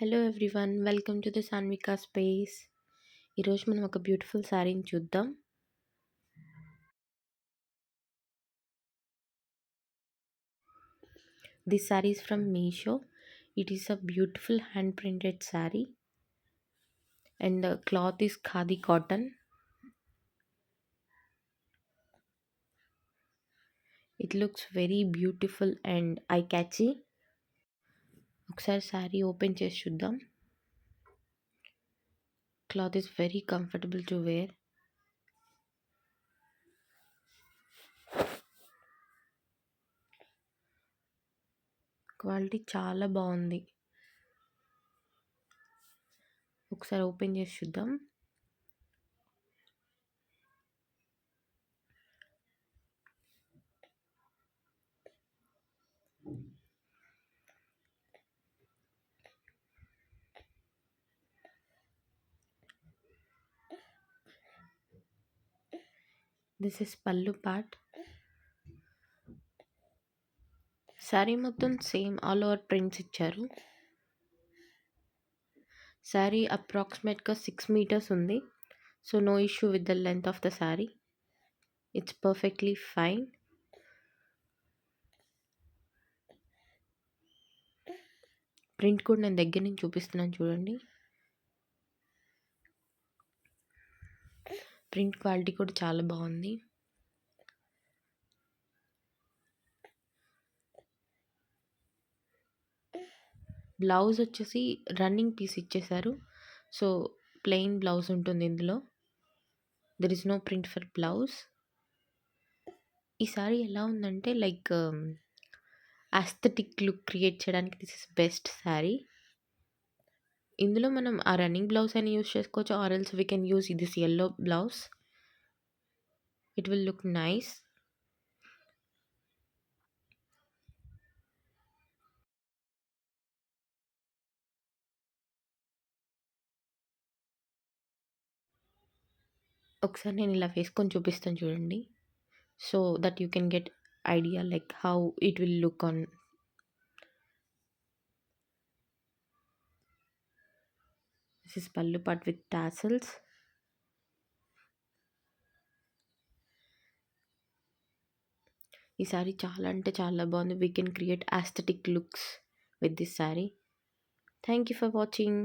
Hello everyone, welcome to the Saanvika space. ఈరోజు మనం ఒక బ్యూటిఫుల్ శారీని చూద్దాం. This sari is from Meesho. It is a beautiful hand printed saree and the cloth is khadi cotton. It looks very beautiful and eye catchy. ఒకసారి sari open చేసి చూద్దాం. Cloth is very comfortable to wear. Quality చాలా బాగుంది. ఒకసారి open చేసి చూద్దాం. This is పల్లు part. Sari మొత్తం సేమ్ ఆల్ ఓవర్ ప్రింట్స్ ఇచ్చారు. శారీ అప్రాక్సిమేట్గా 6 meters ఉంది. So no issue with the length of the sari. It's perfectly fine. Print కూడా నేను దగ్గర నుంచి చూపిస్తున్నాను చూడండి. ప్రింట్ క్వాలిటీ కూడా చాలా బాగుంది. బ్లౌజ్ వచ్చేసి రన్నింగ్ పీస్ ఇచ్చేసారు. సో ప్లెయిన్ బ్లౌజ్ ఉంటుంది ఇందులో. There is no print for blouse. ఈ సారీ ఎలా ఉందంటే లైక్ ఆస్థెటిక్ లుక్ క్రియేట్ చేయడానికి దిస్ ఇస్ బెస్ట్ శారీ. ఇందులో మనం ఆ రన్నింగ్ బ్లౌజ్ అని యూస్ చేసుకోవచ్చు, or else we can use this yellow blouse. It will look nice. ఒకసారి నేను ఇలా వేసుకొని చూపిస్తాను చూడండి. So that you can get idea like how it will look on. This is పల్లు పార్ట్ విత్ టాసల్స్. ఈ శారీ చాలా అంటే చాలా బాగుంది. We can create aesthetic looks with this sari. Thank you for watching.